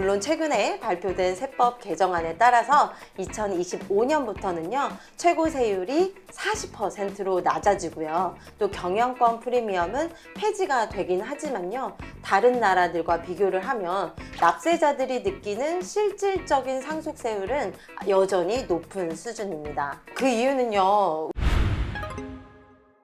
물론 최근에 발표된 세법 개정안에 따라서 2025년부터는요 최고 세율이 40%로 낮아지고요. 또 경영권 프리미엄은 폐지가 되긴 하지만요, 다른 나라들과 비교를 하면 납세자들이 느끼는 실질적인 상속세율은 여전히 높은 수준입니다. 그 이유는요,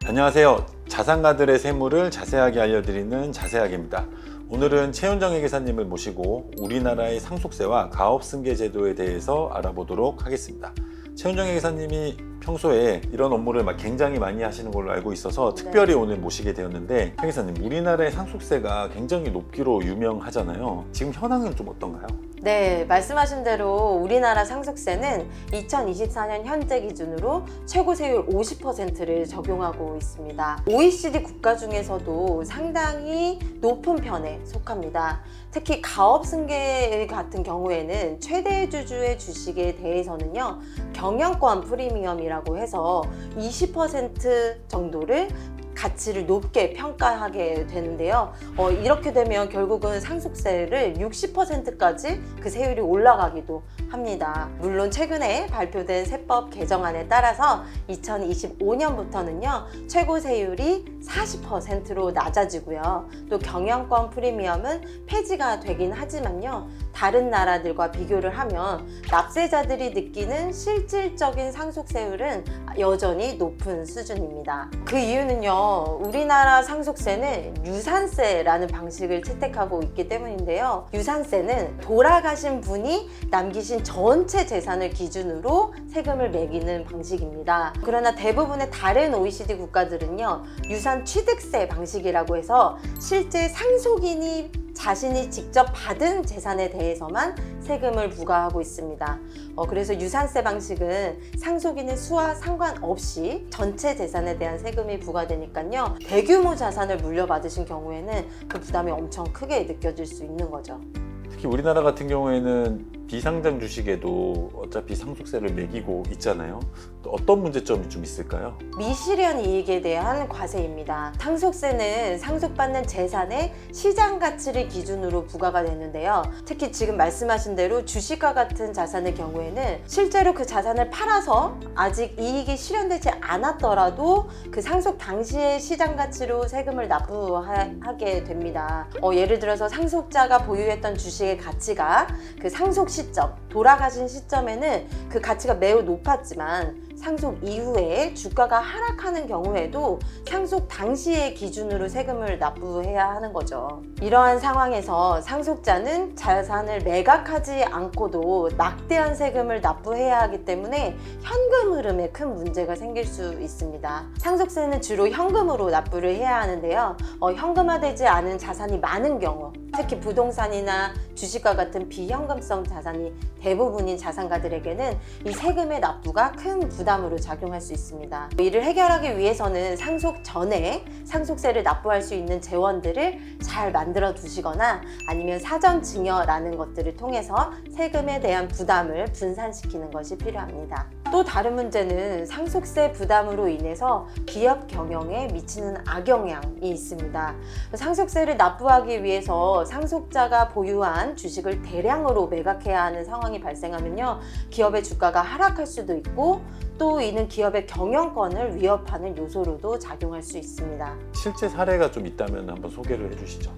안녕하세요. 자산가들의 세무를 자세하게 알려드리는 자세하게입니다. 오늘은 최윤정 회계사님을 모시고 우리나라의 상속세와 가업승계 제도에 대해서 알아보도록 하겠습니다. 최윤정 회계사님이 평소에 이런 업무를 굉장히 많이 하시는 걸로 알고 있어서 특별히 오늘 모시게 되었는데, 회계사님, 우리나라의 상속세가 굉장히 높기로 유명하잖아요. 지금 현황은 좀 어떤가요? 네, 말씀하신 대로 우리나라 상속세는 2024년 현재 기준으로 최고 세율 50%를 적용하고 있습니다. OECD 국가 중에서도 상당히 높은 편에 속합니다. 특히 가업승계 같은 경우에는 최대 주주의 주식에 대해서는요, 경영권 프리미엄이라고 해서 20% 정도를 가치를 높게 평가하게 되는데요. 이렇게 되면 결국은 상속세를 60%까지 그 세율이 올라가기도 합니다. 물론 최근에 발표된 세법 개정안에 따라서 2025년부터는요 최고 세율이 40%로 낮아지고요. 또 경영권 프리미엄은 폐지가 되긴 하지만요, 다른 나라들과 비교를 하면 납세자들이 느끼는 실질적인 상속세율은 여전히 높은 수준입니다. 그 이유는요, 우리나라 상속세는 유산세라는 방식을 채택하고 있기 때문인데요. 유산세는 돌아가신 분이 남기신 전체 재산을 기준으로 세금을 매기는 방식입니다. 그러나 대부분의 다른 OECD 국가들은요, 유산 취득세 방식이라고 해서 실제 상속인이 자신이 직접 받은 재산에 대해서만 세금을 부과하고 있습니다. 그래서 유산세 방식은 상속인의 수와 상관없이 전체 재산에 대한 세금이 부과되니까요, 대규모 자산을 물려받으신 경우에는 그 부담이 엄청 크게 느껴질 수 있는 거죠. 특히 우리나라 같은 경우에는 비상장 주식에도 어차피 상속세를 매기고 있잖아요. 또 어떤 문제점이 좀 있을까요? 미실현 이익에 대한 과세입니다. 상속세는 상속받는 재산의 시장 가치를 기준으로 부과가 되는데요. 특히 지금 말씀하신 대로 주식과 같은 자산의 경우에는 실제로 그 자산을 팔아서 아직 이익이 실현되지 않았더라도 그 상속 당시의 시장 가치로 세금을 납부하게 됩니다. 예를 들어서 상속자가 보유했던 주식의 가치가 그 상속 시점, 돌아가신 시점에는 그 가치가 매우 높았지만 상속 이후에 주가가 하락하는 경우에도 상속 당시의 기준으로 세금을 납부해야 하는 거죠. 이러한 상황에서 상속자는 자산을 매각하지 않고도 막대한 세금을 납부해야 하기 때문에 현금 흐름에 큰 문제가 생길 수 있습니다. 상속세는 주로 현금으로 납부를 해야 하는데요. 현금화되지 않은 자산이 많은 경우, 특히 부동산이나 주식과 같은 비현금성 자산이 대부분인 자산가들에게는 이 세금의 납부가 큰 부담으로 작용할 수 있습니다. 이를 해결하기 위해서는 상속 전에 상속세를 납부할 수 있는 재원들을 잘 만들어 두시거나 아니면 사전 증여라는 것들을 통해서 세금에 대한 부담을 분산시키는 것이 필요합니다. 또 다른 문제는 상속세 부담으로 인해서 기업 경영에 미치는 악영향이 있습니다. 상속세를 납부하기 위해서 상속자가 보유한 주식을 대량으로 매각해야 하는 상황이 발생하면요, 기업의 주가가 하락할 수도 있고 또 이는 기업의 경영권을 위협하는 요소로도 작용할 수 있습니다. 실제 사례가 좀 있다면 한번 소개를 해주시죠.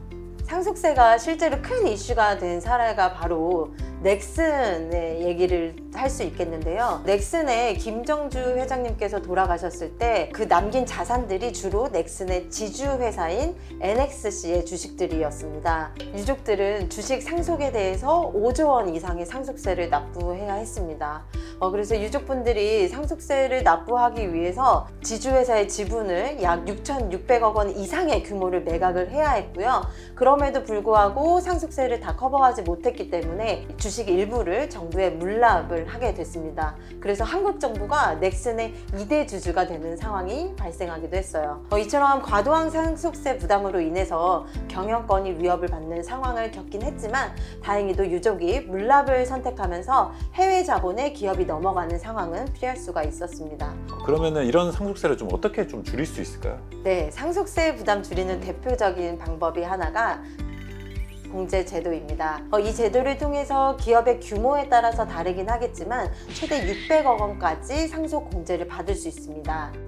상속세가 실제로 큰 이슈가 된 사례가 바로 넥슨의 얘기를 할 수 있겠는데요. 넥슨의 김정주 회장님께서 돌아가셨을 때 그 남긴 자산들이 주로 넥슨의 지주회사인 NXC의 주식들이었습니다. 유족들은 주식 상속에 대해서 5조 원 이상의 상속세를 납부해야 했습니다. 그래서 유족분들이 상속세를 납부하기 위해서 지주회사의 지분을 약 6,600억 원 이상의 규모를 매각을 해야 했고요. 그럼에도 불구하고 상속세를 다 커버하지 못했기 때문에 주식 일부를 정부에 물납을 하게 됐습니다. 그래서 한국 정부가 넥슨의 2대 주주가 되는 상황이 발생하기도 했어요. 이처럼 과도한 상속세 부담으로 인해서 경영권이 위협을 받는 상황을 겪긴 했지만 다행히도 유족이 물납을 선택하면서 해외 자본에 기업이 넘어가는 상황은 피할 수가 있었습니다. 그러면은 이런 상속세를 좀 어떻게 좀 줄일 수 있을까요? 네, 상속세 부담 줄이는 대표적인 방법이 하나가 공제 제도입니다. 이 제도를 통해서 기업의 규모에 따라서 다르긴 하겠지만 최대 600억 원까지 상속 공제를 받을 수 있습니다.